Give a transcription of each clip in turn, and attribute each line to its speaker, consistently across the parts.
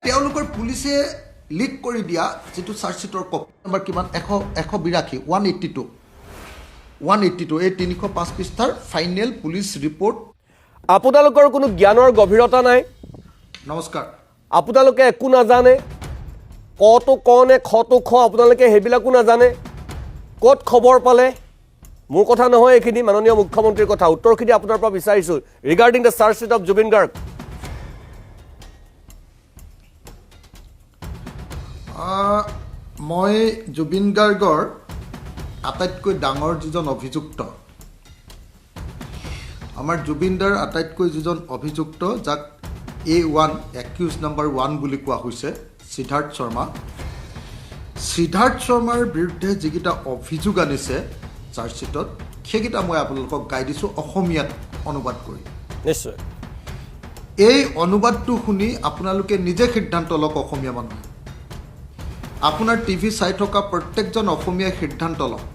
Speaker 1: তেওঁলোকৰ পুলিচে লিক কৰি দিয়া যেটো চাৰ্জশিটৰ কপি নম্বৰ কিমান 182 182 এই 305 পৃষ্ঠাৰ ফাইনেল পুলিচ ৰিপৰ্ট
Speaker 2: আপোনালোকৰ কোনো জ্ঞানৰ গভীৰতা নাই
Speaker 1: নমস্কাৰ
Speaker 2: আপোনালোকে একো নাজানে কতো কনে খতো খ আপোনালোকে হেবিলাকো নাজানে কত খবৰ পালে মোৰ কথা নহয় এখিনি মাননীয় মুখ্যমন্ত্ৰীৰ কথা উত্তৰখিনি আপোনাৰ পৰা বিচাৰিছো regarding the chargesheet of Zubeen Garg
Speaker 1: মই জুবিন গাৰ্গৰ আটাইতকৈ ডাঙৰ যিজন অভিযুক্ত আমাৰ জুবিনদাৰ আটাইতকৈ যিজন অভিযুক্ত যাক A1 একিউজ নম্বৰ 1 বুলি কোৱা হৈছে সিদ্ধাৰ্থ শৰ্মাৰ বিৰুদ্ধে যিকিটা অভিযোগ আনিছে চাৰ্জশিটত সেইকিটা মই আপোনালোকক গাই দিছো অসমীয়াত অনুবাদ কৰি
Speaker 2: নিশ্চয়
Speaker 1: এই অনুবাদটো শুনি আপোনালোকে নিজে সিদ্ধান্ত লওক অসমীয়া মানুহ আপোনাৰ টিভি চাই থকা প্ৰত্যেকজন অসমীয়া সিদ্ধান্ত লওক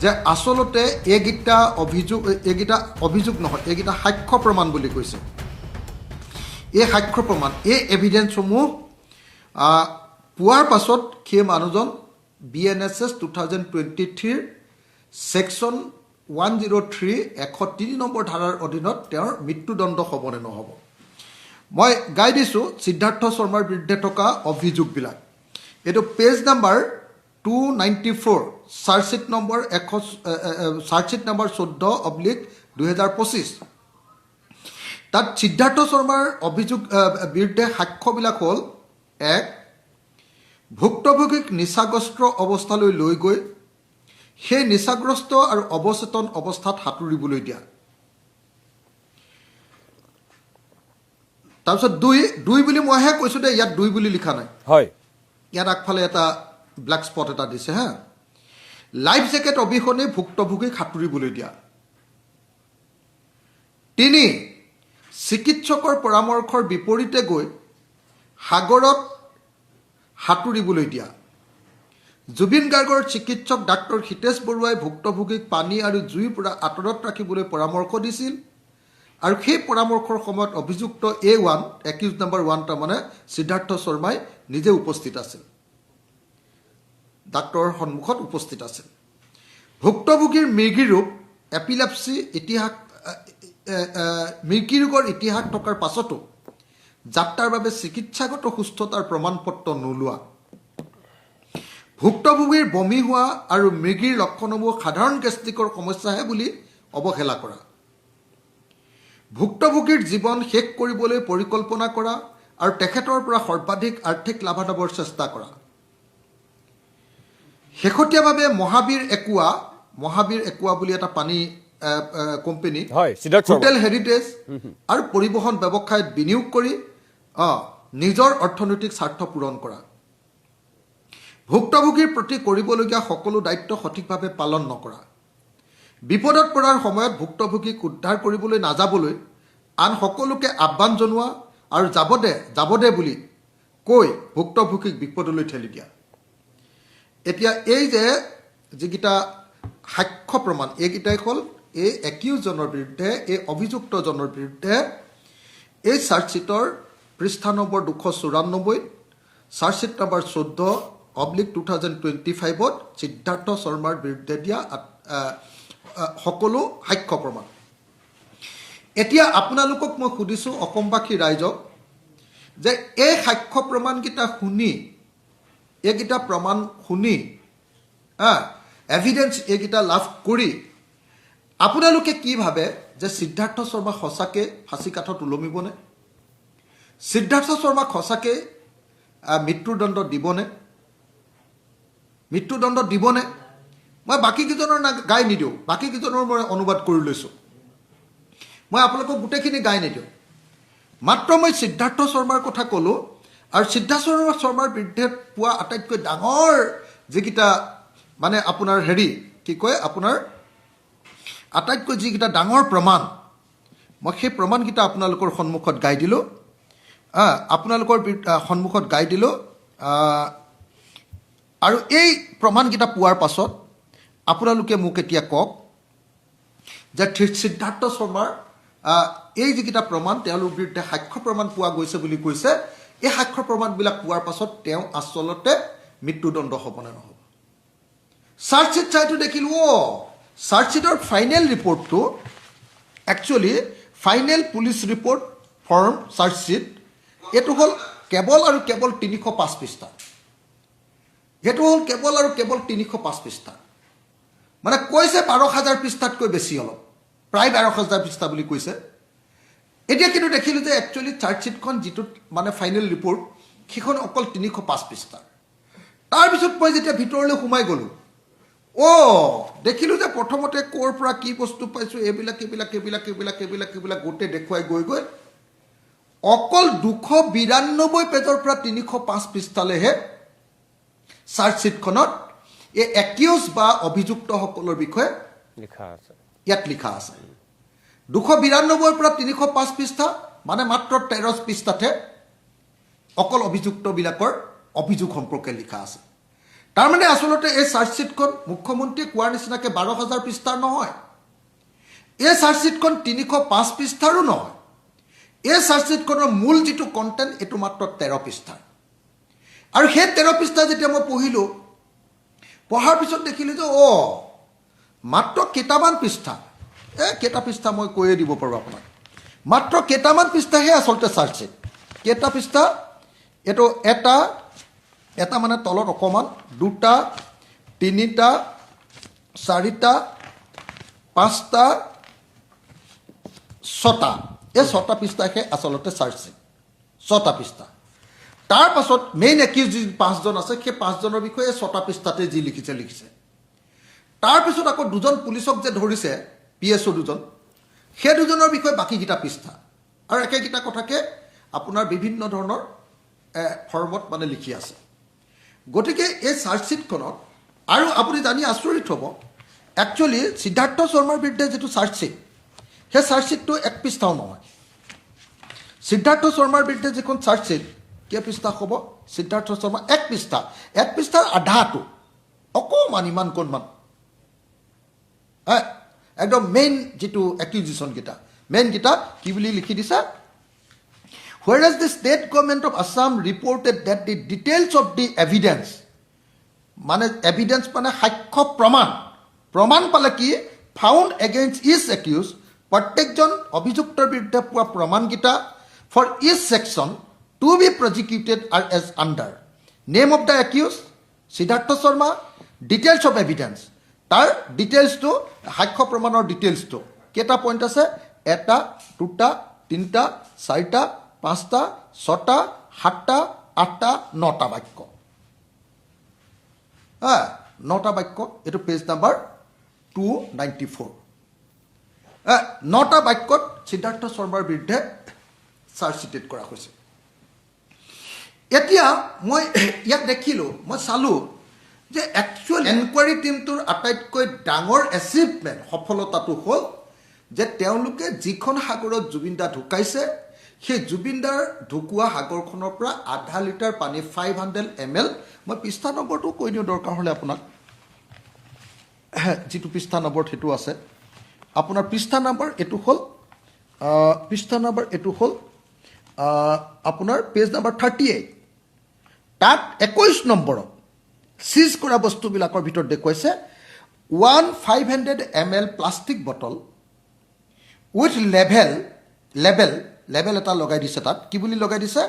Speaker 1: যে আসলতে এইগিটা অভিযোগ নহয় এইগিটা সাক্ষ্য প্ৰমাণ বুলি কৈছে এই সাক্ষ্য প্ৰমাণ এই এভিডেন্সসমূহ পোৱাৰ পাছত সেই মানুহজন BNSS 2023 সেকশন 103 103 নম্বৰ ধাৰাৰ অধীনত তেওঁৰ মৃত্যুদণ্ড হ'ব নে নহ'ব মই গাই দিছো সিদ্ধাৰ্থ শৰ্মাৰ বিৰুদ্ধে থকা অভিযোগবিলাক এটো পেজ নাম্বাৰ 294 চাৰ্জশিট নম্বৰ 14/2025 তাত সিদ্ধাৰ্থ শৰ্মাৰ অভিযোগ বিৰুদ্ধে সাক্ষ্যবিলাক হ'ল 1 ভুক্তভোগীক নিচাগ্ৰস্ত অৱস্থালৈ লৈ গৈ সেই নিচাগ্ৰস্ত আৰু অৱচেতন অৱস্থাত হাতুৰিবলৈ দিয়া তাৰপিছত 2 বুলি মইহে কৈছো দে ইয়াত 2 বুলি লিখা নাই
Speaker 2: হয়
Speaker 1: ইয়াত আগফালে এটা ব্ল্যাক স্পট এটা দিছে হা লাইফ জ্যাকেট অবিহনে ভুক্তভোগীক হাতুৰিবলৈ দিয়া 3 চিকিৎসকৰ পৰামৰ্শৰ বিপৰীতে গৈ সাগৰত হাতুৰিবলৈ দিয়া জুবিন গাৰ্গৰ চিকিৎসক ডাক্তৰ হিতেশ বৰুৱাই ভুক্তভোগীক পানী আৰু জুইৰ পৰা আঁতৰত ৰাখিবলৈ পৰামৰ্শ দিছিল আৰু সেই পৰামৰ্শৰ সময়ত অভিযুক্ত A1 একিউজ নম্বৰ 1 তাৰমানে সিদ্ধাৰ্থ শৰ্মাই নিজে উপস্থিত আছিল ডাক্তৰৰ সন্মুখত উপস্থিত আছিল ভুক্তভোগীৰ মৃগী ৰোগ এপিলেপসি ইতিহাস মৃগী ৰোগৰ ইতিহাস থকাৰ পাছতো যাত্ৰাৰ বাবে চিকিৎসাগত সুস্থতাৰ প্ৰমাণপত্ৰ নোলোৱা ভুক্তভোগীৰ বমি হোৱা আৰু মৃগীৰ লক্ষণসমূহ সাধাৰণ গেষ্ট্ৰিকৰ সমস্যাহে বুলি অৱহেলা কৰা ভুক্তভোগীৰ জীৱন শেষ কৰিবলৈ পৰিকল্পনা কৰা আৰু তেখেতৰ পৰা সৰ্বাধিক আৰ্থিক লাভালাভৰ চেষ্টা কৰা শেহতীয়াভাৱে মহাবীৰ একুৱা বুলি এটা পানী কোম্পানী হোটেল হেৰিটেজ আৰু পৰিবহন ব্যৱসায়ত বিনিয়োগ কৰি নিজৰ অৰ্থনৈতিক স্বাৰ্থ পূৰণ কৰা ভুক্তভোগীৰ প্ৰতি কৰিবলগীয়া সকলো দায়িত্ব সঠিকভাৱে পালন নকৰা বিপদত পৰাৰ সময়ত ভুক্তভোগীক উদ্ধাৰ কৰিবলৈ নাযাবলৈ আন সকলোকে আহ্বান জনোৱা আৰু যাব দে বুলি কৈ ভুক্তভোগীক বিপদলৈ ঠেলি দিয়া এতিয়া এই যে যিকিটা সাক্ষ্য প্ৰমাণ এইকিটাই হ'ল এই একিউজজনৰ বিৰুদ্ধে এই অভিযুক্তজনৰ বিৰুদ্ধে এই চাৰ্জশিটৰ পৃষ্ঠা নম্বৰ 294 চাৰ্জশিট নম্বৰ 14/2025 সিদ্ধাৰ্থ শৰ্মাৰ বিৰুদ্ধে দিয়া সকলো সাক্ষ্য প্ৰমাণ এতিয়া আপোনালোকক মই সুধিছো অসমবাসী ৰাইজক যে এই সাক্ষ্য প্ৰমাণকিটা শুনি এইকিটা প্ৰমাণ শুনি এভিডেন্স এইকিটা লাভ কৰি আপোনালোকে কি ভাবে যে সিদ্ধাৰ্থ শৰ্মা সঁচাকে ফাঁসি কাঠত ওলমিবনে সিদ্ধাৰ্থ শৰ্মা সঁচাকে মৃত্যুদণ্ড দিবনে মই বাকি কিজনৰ গাই নিদিওঁ বাকি কিজনৰ মই অনুবাদ কৰি লৈছো মই আপোনালোকক গোটেইখিনি গাই নিদিওঁ মাত্ৰ মই সিদ্ধাৰ্থ শৰ্মাৰ কথা ক'লো আৰু সিদ্ধাৰ্থ শৰ্মাৰ বিৰুদ্ধে পোৱা আটাইতকৈ ডাঙৰ যিকিটা মানে আপোনাৰ কি কয় আপোনাৰ আটাইতকৈ যিকিটা ডাঙৰ প্ৰমাণ মই সেই প্ৰমাণকিটা আপোনালোকৰ সন্মুখত গাই দিলো আপোনালোকৰ সন্মুখত গাই দিলো আৰু এই প্ৰমাণকিটা পোৱাৰ পাছত আপোনালোকে মোক এতিয়া কওক যে সিদ্ধাৰ্থ শৰ্মাৰ এই যিকিটা প্ৰমাণ তেওঁলোকৰ বিৰুদ্ধে সাক্ষ্য প্ৰমাণ পোৱা গৈছে বুলি কৈছে এই সাক্ষ্য প্ৰমাণবিলাক পোৱাৰ পাছত তেওঁ আচলতে মৃত্যুদণ্ড হ'ব নে নহ'ব চাৰ্জশ্বিট চাইটো দেখিলোঁ চাৰ্জশ্বিটৰ ফাইনেল ৰিপৰ্টটো actually final police report form charge sheet এইটো হ'ল কেৱল আৰু কেৱল 305 পৃষ্ঠা সেইটো হ'ল কেৱল আৰু কেৱল 305 পৃষ্ঠা মানে কৈছে 12,000 পৃষ্ঠাতকৈ বেছি অলপ প্ৰায় 12,000 পৃষ্ঠা বুলি কৈছে এতিয়া কিন্তু দেখিলোঁ যে একচুৱেলি চাৰ্জশ্বিটখন যিটো মানে ফাইনেল ৰিপৰ্ট সেইখন অকল 305 পৃষ্ঠা তাৰপিছত মই যেতিয়া ভিতৰলৈ সোমাই গ'লোঁ দেখিলোঁ যে প্ৰথমতে ক'ৰ পৰা কি বস্তু পাইছোঁ এইবিলাক গোটেই দেখুৱাই গৈ অকল 292 পেজৰ পৰা 305 পৃষ্ঠালৈহে চাৰ্জশ্বিটখনত এই একিউজ বা অভিযুক্তসকলৰ বিষয়ে
Speaker 2: লিখা আছে
Speaker 1: ইয়াত লিখা আছে 292 পৰা 305 পৃষ্ঠা মানে মাত্ৰ 13 পৃষ্ঠাতে অকল অভিযুক্তবিলাকৰ অভিযোগ সম্পৰ্কে লিখা আছে তাৰমানে আচলতে এই চাৰ্জশ্বিটখন মুখ্যমন্ত্ৰীয়ে কোৱাৰ নিচিনাকৈ 12,000 পৃষ্ঠাৰ নহয় এই চাৰ্জশ্বিটখন 305 পৃষ্ঠাৰো নহয় এই চাৰ্জশ্বিটখনৰ মূল যিটো কণ্টেণ্ট এইটো মাত্ৰ 13 পৃষ্ঠাৰ আৰু সেই 13 পৃষ্ঠা যেতিয়া মই পঢ়িলোঁ পঢ়াৰ পিছত দেখিলোঁ যে মাত্ৰ কেইটামান পৃষ্ঠা কেইটা পৃষ্ঠা মই কৈয়ে দিব পাৰোঁ আপোনাক মাত্ৰ কেইটামান পৃষ্ঠাহে আচলতে চাৰ্জশ্বিট কেইটা পৃষ্ঠা এইটো এটা মানে তলত অকণমান 2টা 3টা 4টা 5টা 6টা এই 6টা পৃষ্ঠাহে আচলতে চাৰ্জশ্বিট 6টা পৃষ্ঠা তাৰ পাছত মেইন একিউজ যি 5জন আছে সেই 5জনৰ বিষয়ে 6টা পৃষ্ঠাতে যি লিখিছে তাৰপিছত আকৌ 2জন পুলিচক যে ধৰিছে PSO 2জন সেই 2জনৰ বিষয়ে বাকীকেইটা পৃষ্ঠা আৰু একেকেইটা কথাকে আপোনাৰ বিভিন্ন ধৰণৰ ফৰ্মত মানে লিখি আছে গতিকে এই চাৰ্জশ্বিটখনত আৰু আপুনি জানি আচৰিত হ'ব একচুৱেলি সিদ্ধাৰ্থ শৰ্মাৰ বিৰুদ্ধে যিটো চাৰ্জশ্বিট সেই চাৰ্জশ্বিটটো 1 পৃষ্ঠাও নহয় সিদ্ধাৰ্থ শৰ্মাৰ বিৰুদ্ধে যিখন চাৰ্জশ্বিট কেই পৃষ্ঠা হ'ব সিদ্ধাৰ্থ শৰ্মা 1 পৃষ্ঠাৰ আধাটো অকণমান ইমানকণমান একদম মেইন যিটো একিউজিশ্যনকেইটা মেইনকেইটা কি বুলি লিখি দিছে whereas the state government of Assam reported that the details of the evidence মানে evidence মানে সাক্ষ্য প্ৰমাণ পালে কি found against each accused প্ৰত্যেকজন অভিযুক্তৰ বিৰুদ্ধে পোৱা প্ৰমাণকেইটা for each section to be prosecuted are as under name of the accused Siddharth Sharma details of evidence তাৰ ডিটেইলছটো সাক্ষ্য প্ৰমাণৰ ডিটেইলছটো কেইটা পইণ্ট আছে 1টা 2টা 3টা 4টা 5টা 6টা 7টা 8টা 9টা বাক্য 9টা বাক্য এইটো পেজ নাম্বাৰ 294 9টা বাক্যত সিদ্ধাৰ্থ শৰ্মাৰ বিৰুদ্ধে চাৰ্জশ্বিটেড কৰা হৈছে এতিয়া মই ইয়াত দেখিলোঁ মই চালোঁ যে একচুৱেল এনকুৱাৰী টীমটোৰ আটাইতকৈ ডাঙৰ এচিভমেণ্ট সফলতাটো হ'ল যে তেওঁলোকে যিখন সাগৰত জুবিনদা ঢুকাইছে সেই জুবিনদাৰ ঢুকুৱা সাগৰখনৰ পৰা আধা লিটাৰ পানী 500 ml মই পৃষ্ঠা নম্বৰটো কৈ দিওঁ দৰকাৰ হ'লে আপোনাক যিটো পৃষ্ঠা নম্বৰ সেইটো আছে আপোনাৰ পৃষ্ঠা নম্বৰ এইটো হ'ল আপোনাৰ পেজ নম্বৰ 38 তাত 21 নম্বৰত সিজ কৰা বস্তুবিলাকৰ ভিতৰত দেখুৱাইছে 500 ml plastic bottle with label এটা লগাই দিছে তাত কি বুলি লগাই দিছে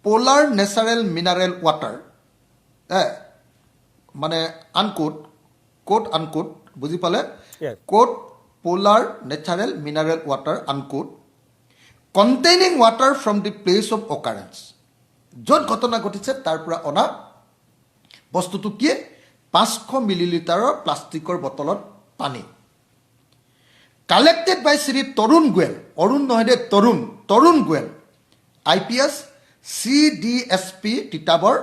Speaker 1: পোলাৰ নেচাৰেল মিনাৰেল ৱাটাৰ মানে কোট আনকোট বুজি পালে quote Polar natural mineral water unquote containing water from the place of occurrence য'ত ঘটনা ঘটিছে তাৰ পৰা অনা বস্তুটো কি 500 মিলিলিটাৰৰ প্লাষ্টিকৰ বটলত পানী কালেক্টেড বাই শ্ৰী তৰুণ গোৱেল অৰুণ নহয় দে তৰুণ গোৱেল IPS CDSP তিতাবৰ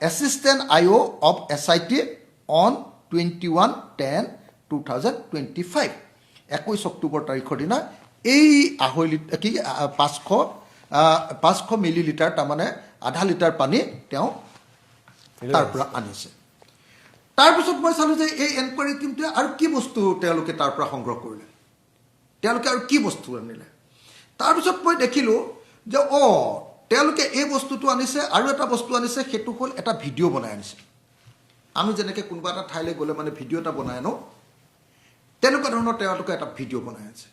Speaker 1: assistant IO of SIT on 21/10/2025 21 October তাৰিখৰ দিনা এই 500 মিলিলিটাৰ তাৰমানে আধা লিটাৰ পানী তেওঁ তাৰ পৰা আনিছে তাৰপিছত মই চালোঁ যে এই এনকুৱাৰী টীমটোৱে আৰু কি বস্তু তেওঁলোকে তাৰ পৰা সংগ্ৰহ কৰিলে তেওঁলোকে আৰু কি বস্তু আনিলে তাৰপিছত মই দেখিলোঁ যে তেওঁলোকে এই বস্তুটো আনিছে আৰু এটা বস্তু আনিছে, সেইটো হ'ল এটা ভিডিঅ' বনাই আনিছে। আমি যেনেকৈ কোনোবা এটা ঠাইলৈ গ'লে মানে ভিডিঅ' এটা বনাই আনো, তেনেকুৱা ধৰণৰ তেওঁলোকে এটা ভিডিঅ' বনাই আনিছে।